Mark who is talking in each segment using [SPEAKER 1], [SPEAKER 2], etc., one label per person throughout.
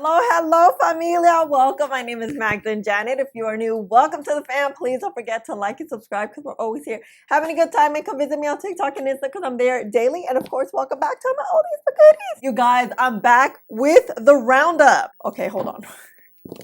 [SPEAKER 1] Hello, familia. Welcome. My name is MagdalineJanet. If you are new, welcome to the fam. Please don't forget to like and subscribe because we're always here having a good time. And come visit me on TikTok and Insta because I'm there daily. And of course, welcome back to my oldies but goodies. You guys, I'm back with the roundup. Okay, hold on.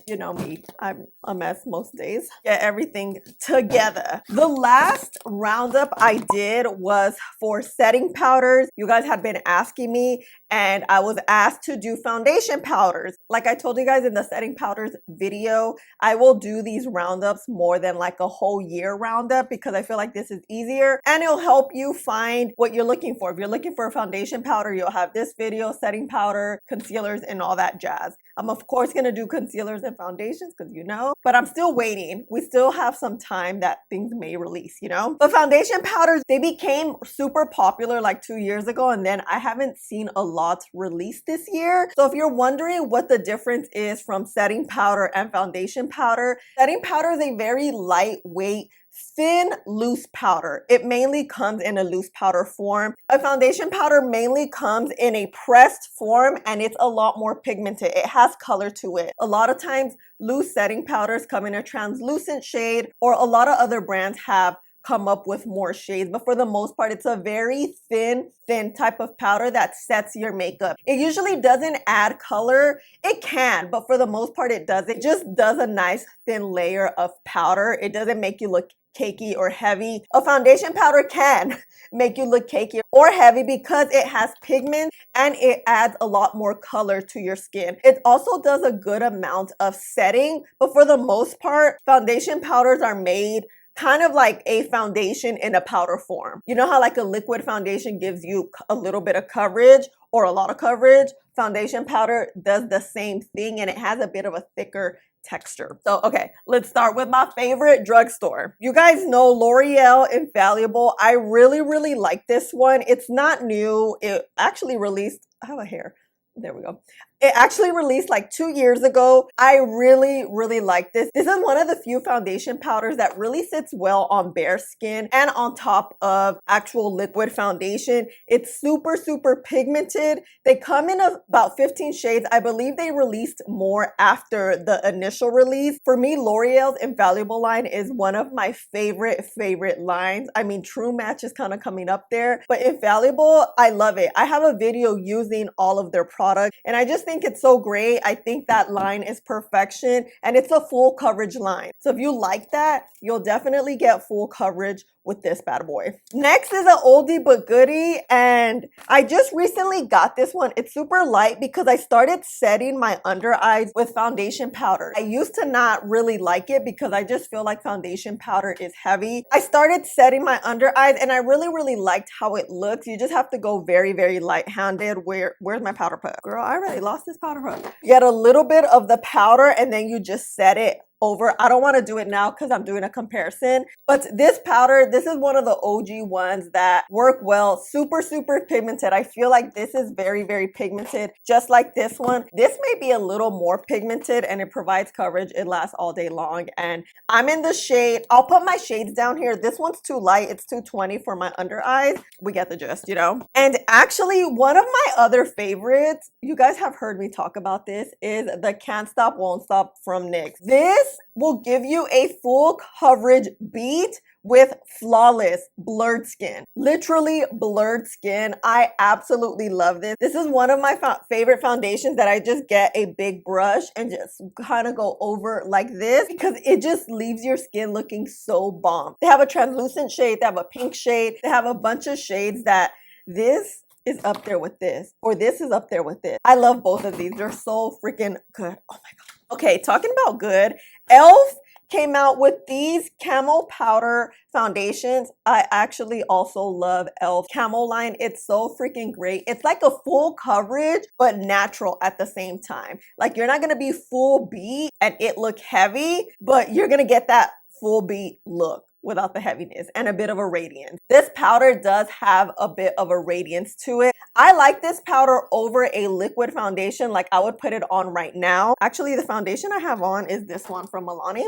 [SPEAKER 1] You know me, I'm a mess most days. Get everything together. The last roundup I did was for setting powders. You guys had been asking me, and I was asked to do foundation powders. Like I told you guys in the setting powders video, I will do these roundups more than like a whole year roundup because I feel like this is easier and it'll help you find what you're looking for. If you're looking for a foundation powder, you'll have this video, setting powder, concealers, and all that jazz. I'm of course gonna do concealers and foundations because you know, but I'm still waiting. We still have some time that things may release, you know? But foundation powders, they became super popular like 2 years ago, and then I haven't seen a lot released this year. So if you're wondering what the difference is from setting powder and foundation powder, setting powder is a very lightweight, thin, loose powder. It mainly comes in a loose powder form. A foundation powder mainly comes in a pressed form and it's a lot more pigmented. It has color to it. A lot of times loose setting powders come in a translucent shade, or a lot of other brands have come up with more shades, but for the most part it's a very thin type of powder that sets your makeup. It usually doesn't add color. It can, but for the most part it does. It just does a nice thin layer of powder. It doesn't make you look cakey or heavy. A foundation powder can make you look cakey or heavy because it has pigment and it adds a lot more color to your skin. It also does a good amount of setting, but for the most part, foundation powders are made kind of like a foundation in a powder form. You know how like a liquid foundation gives you a little bit of coverage or a lot of coverage? Foundation powder does the same thing and it has a bit of a thicker texture. So, okay, let's start with my favorite drugstore. You guys know L'Oreal Infallible. I really like this one. It's not new. It actually released, I have a hair. There we go. It actually released like 2 years ago. I really like this. This is one of the few foundation powders that really sits well on bare skin and on top of actual liquid foundation. It's super pigmented. They come in about 15 shades. I believe they released more after the initial release. For me, L'Oreal's Infallible line is one of my favorite lines. I mean, True Match is kind of coming up there, but Infallible, I love it. I have a video using all of their products and I just think it's so great. I think that line is perfection and it's a full coverage line. So if you like that, you'll definitely get full coverage with this bad boy. Next is an oldie but goodie, and I just recently got this one. It's super light because I started setting my under eyes with foundation powder. I used to not really like it because I just feel like foundation powder is heavy. I started setting my under eyes and I really liked how it looks. You just have to go very light-handed. Where's my powder puff? Girl, I already lost this powder puff. You get a little bit of the powder and then you just set it over. I don't want to do it now because I'm doing a comparison, but this powder, this is one of the OG ones that work well. Super pigmented. I feel like this is very pigmented, just like this one. This may be a little more pigmented and it provides coverage. It lasts all day long, and I'm in the shade. I'll put my shades down here. This one's too light. It's 220 for my under eyes. We get the gist, you know? And actually, one of my other favorites, you guys have heard me talk about this, is the Can't Stop Won't Stop from NYX. This will give you a full coverage beat with flawless blurred skin. Literally blurred skin. I absolutely love this. This is one of my favorite foundations that I just get a big brush and just kind of go over like this because it just leaves your skin looking so bomb. They have a translucent shade, they have a pink shade, they have a bunch of shades that this is up there with this, or this is up there with this. I love both of these. They're so freaking good. Oh my God. Okay, talking about good, e.l.f. came out with these Camo Powder foundations. I actually also love e.l.f. Camo line. It's so freaking great. It's like a full coverage, but natural at the same time. Like you're not gonna be full beat and it look heavy, but you're gonna get that full beat look without the heaviness and a bit of a radiance. This powder does have a bit of a radiance to it. I like this powder over a liquid foundation. Like I would put it on right now. Actually, the foundation I have on is this one from Milani.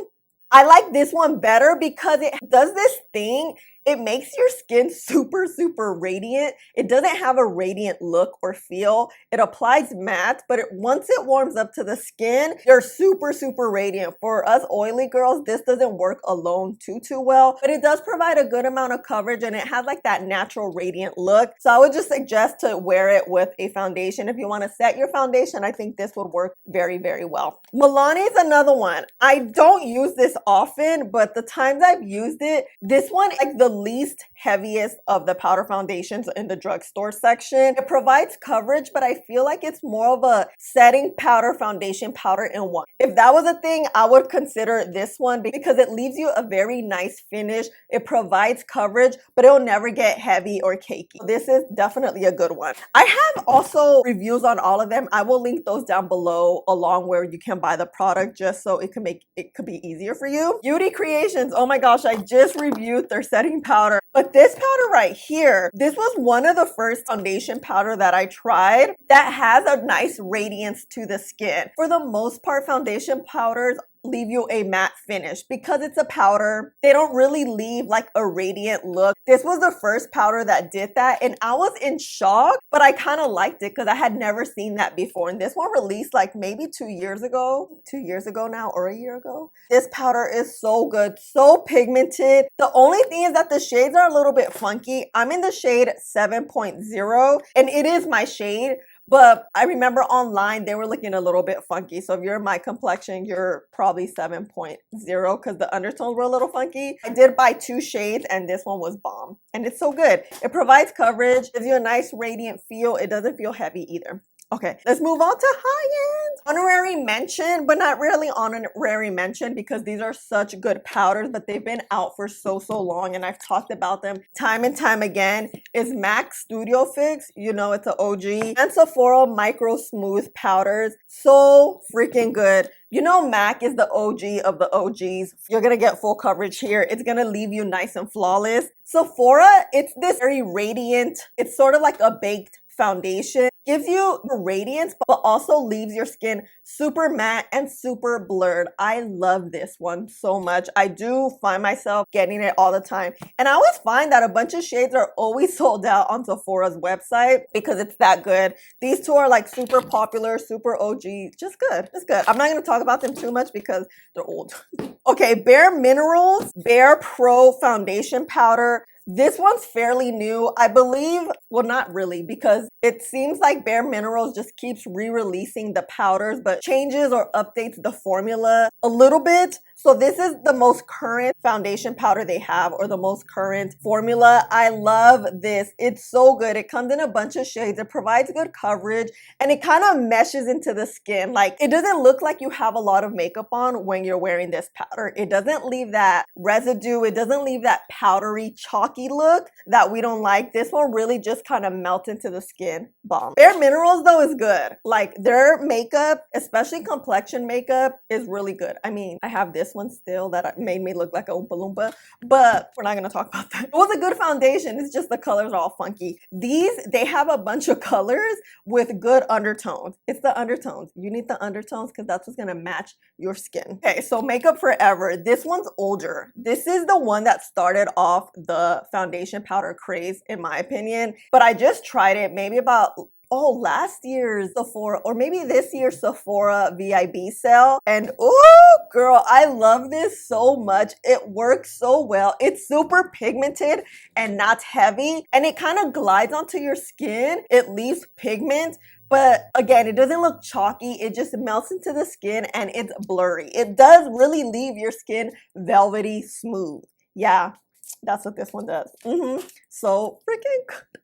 [SPEAKER 1] I like this one better because it does this thing. it makes your skin super, super radiant. It doesn't have a radiant look or feel. It applies matte, but once it warms up to the skin, you're super, super radiant. For us oily girls, this doesn't work alone too well, but it does provide a good amount of coverage and it has like that natural radiant look. So I would just suggest to wear it with a foundation. If you want to set your foundation, I think this would work very, very well. Milani is another one. I don't use this often, but the times I've used it, this one is like the least heaviest of the powder foundations in the drugstore section. It provides coverage, but I feel like it's more of a setting powder, foundation powder in one. If that was a thing, I would consider this one because it leaves you a very nice finish. It provides coverage, but it'll never get heavy or cakey. This is definitely a good one. I have also reviews on all of them. I will link those down below along where you can buy the product just so it could be easier for you. Beauty Creations. Oh my gosh, I just reviewed their setting powder. But this powder right here, this was one of the first foundation powder that I tried that has a nice radiance to the skin. For the most part, foundation powders leave you a matte finish because it's a powder. They don't really leave like a radiant look. This was the first powder that did that and I was in shock, but I kind of liked it because I had never seen that before. And this one released like maybe 2 years ago now, or a year ago. This powder is so good, so pigmented. The only thing is that the shades are a little bit funky. I'm in the shade 7.0 and it is my shade. But I remember online, they were looking a little bit funky. So if you're my complexion, you're probably 7.0 because the undertones were a little funky. I did buy 2 shades and this one was bomb. And it's so good. It provides coverage, gives you a nice radiant feel. It doesn't feel heavy either. Okay, let's move on to high-end. Honorary mention, but not really honorary mention because these are such good powders, but they've been out for so long and I've talked about them time and time again, is MAC Studio Fix. You know it's an OG. And Sephora Micro Smooth Powders. So freaking good. You know MAC is the OG of the OGs. You're going to get full coverage here. It's going to leave you nice and flawless. Sephora, it's this very radiant, it's sort of like a baked foundation. Gives you the radiance, but also leaves your skin super matte and super blurred. I love this one so much. I do find myself getting it all the time. And I always find that a bunch of shades are always sold out on Sephora's website because it's that good. These two are like super popular, super OG, just good, just good. I'm not going to talk about them too much because they're old. Okay, bareminerals, barepro foundation powder. This one's fairly new, I believe. Well, not really, because it seems like bareminerals just keeps re-releasing the powders, but changes or updates the formula a little bit. So this is the most current foundation powder they have, or the most current formula. I love this. It's so good. It comes in a bunch of shades. It provides good coverage and it kind of meshes into the skin. Like, it doesn't look like you have a lot of makeup on when you're wearing this powder. It doesn't leave that residue. It doesn't leave that powdery, chalky look that we don't like. This one really just kind of melts into the skin. Bomb. bareminerals though is good. Like, their makeup, especially complexion makeup, is really good. I mean, I have this one still that made me look like a Oompa Loompa, but we're not going to talk about that. It was a good foundation. It's just the colors are all funky. These, they have a bunch of colors with good undertones. It's the undertones. You need the undertones because that's what's going to match your skin. Okay, so Makeup Forever. This one's older. This is the one that started off the foundation powder craze, in my opinion. But I just tried it maybe about last year's Sephora, or maybe this year's Sephora VIB sale. And oh, girl, I love this so much. It works so well. It's super pigmented and not heavy. And it kind of glides onto your skin. It leaves pigment. But again, it doesn't look chalky. It just melts into the skin and it's blurry. It does really leave your skin velvety smooth. Yeah, that's what this one does. So freaking good.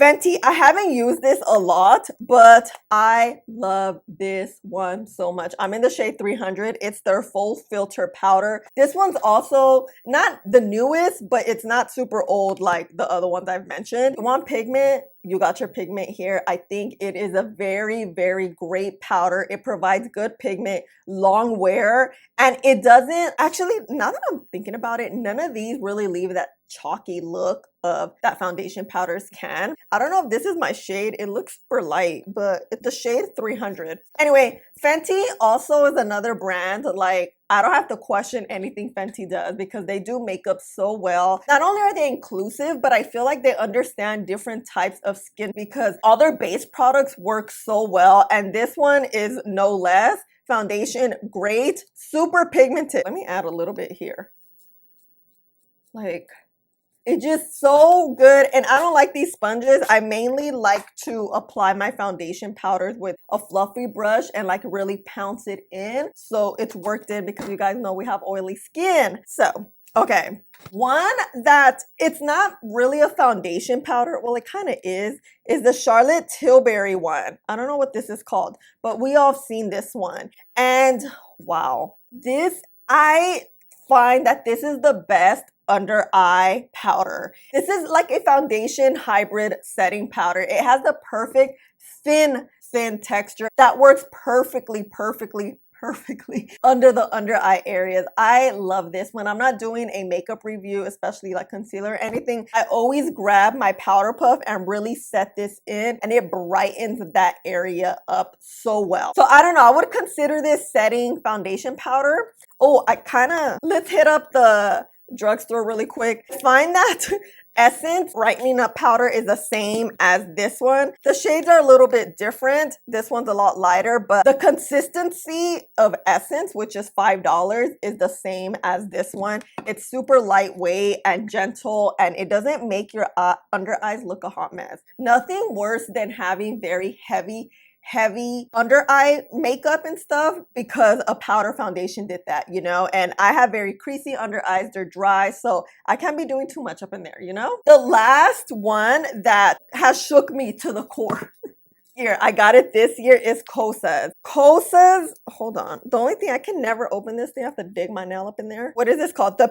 [SPEAKER 1] Fenty, I haven't used this a lot, but I love this one so much. I'm in the shade 300. It's their full filter powder. This one's also not the newest, but it's not super old like the other ones I've mentioned. You want pigment? You got your pigment here. I think it is a very, very great powder. It provides good pigment, long wear, and it doesn't, actually, now that I'm thinking about it, none of these really leave that chalky look of that foundation powders can. I don't know if this is my shade. It looks super light, but it's the shade 300. Anyway, Fenty also is another brand. Like, I don't have to question anything Fenty does because they do makeup so well. Not only are they inclusive, but I feel like they understand different types of skin because all their base products work so well. And this one is no less. Foundation, great, super pigmented. Let me add a little bit here. Like, it's just so good. And I don't like these sponges. I mainly like to apply my foundation powders with a fluffy brush and like really pounce it in so it's worked in, because you guys know we have oily skin. So okay, one that it's not really a foundation powder, well it kind of is the Charlotte Tilbury one. I don't know what this is called, but we all have seen this one. And wow, this, I find that this is the best under eye powder. This is like a foundation hybrid setting powder. It has the perfect thin texture that works perfectly under the under eye areas. I love this. When I'm not doing a makeup review, especially like concealer or anything, I always grab my powder puff and really set this in, and it brightens that area up so well. So I don't know, I would consider this setting foundation powder. Oh, let's hit up the drugstore really quick. Find that Essence brightening up powder is the same as this one. The shades are a little bit different. This one's a lot lighter, but the consistency of Essence, which is $5, is the same as this one. It's super lightweight and gentle, and it doesn't make your under eyes look a hot mess. Nothing worse than having very heavy under eye makeup and stuff, because a powder foundation did that, you know. And I have very creasy under eyes, they're dry, so I can't be doing too much up in there, you know. The last one that has shook me to the core here, I got it this year, is Kosas. Hold on, the only thing, I can never open this thing, I have to dig my nail up in there. What is this called? The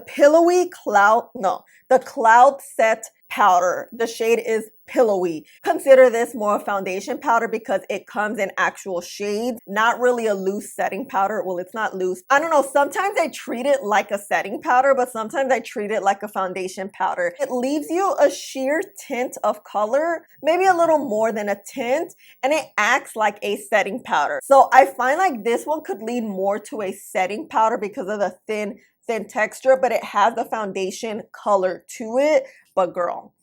[SPEAKER 1] Cloud Set Powder. The shade is Pillowy. Consider this more a foundation powder because it comes in actual shades, not really a loose setting powder. Well, it's not loose. I don't know, sometimes I treat it like a setting powder, but sometimes I treat it like a foundation powder. It leaves you a sheer tint of color, maybe a little more than a tint, and it acts like a setting powder. So I find like this one could lead more to a setting powder because of the thin texture, but it has the foundation color to it. But girl,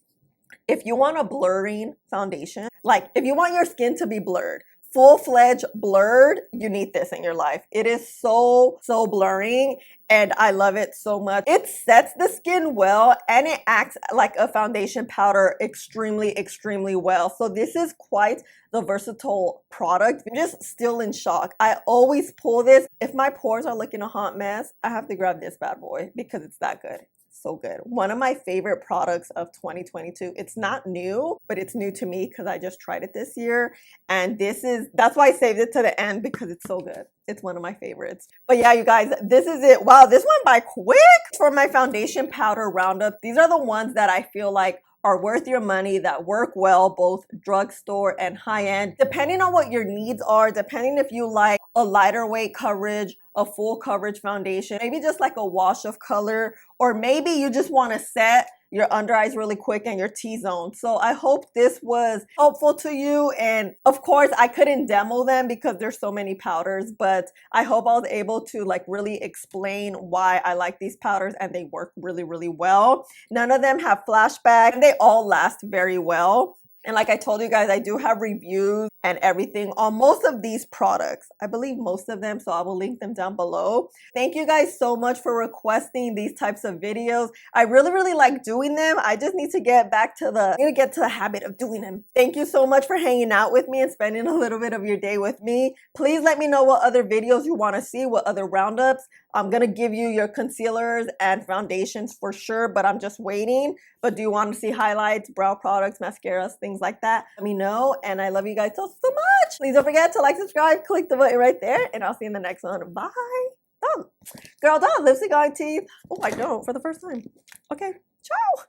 [SPEAKER 1] if you want a blurring foundation, like if you want your skin to be blurred, full-fledged blurred, you need this in your life. It is so blurring, and I love it so much. It sets the skin well, and it acts like a foundation powder extremely well. So this is quite the versatile product. I'm just still in shock. I always pull this. If my pores are looking a hot mess, I have to grab this bad boy because it's that good. So good. One of my favorite products of 2022. It's not new, but it's new to me because I just tried it this year. And that's why I saved it to the end, because it's so good. It's one of my favorites. But yeah, you guys, this is it. Wow, this went by quick. For my foundation powder roundup, these are the ones that I feel like are worth your money, that work well, both drugstore and high-end, depending on what your needs are, depending if you like a lighter weight coverage, a full coverage foundation, maybe just like a wash of color, or maybe you just want to set your under eyes really quick and your T-zone. So I hope this was helpful to you. And of course, I couldn't demo them because there's so many powders, but I hope I was able to like really explain why I like these powders, and they work really well. None of them have flashback, and they all last very well. And like I told you guys, I do have reviews and everything on most of these products. I believe most of them, so I will link them down below. Thank you guys so much for requesting these types of videos. I really like doing them. I just need to get to the habit of doing them. Thank you so much for hanging out with me and spending a little bit of your day with me. Please let me know what other videos you want to see, what other roundups. I'm going to give you your concealers and foundations for sure, but I'm just waiting. But do you want to see highlights, brow products, mascaras, things like that? Let me know, and I love you guys so much. Please don't forget to like, subscribe, click the button right there, and I'll see you in the next one. Bye. Girl, don't have lipstick on teeth. Oh, I don't, for the first time. Okay, ciao.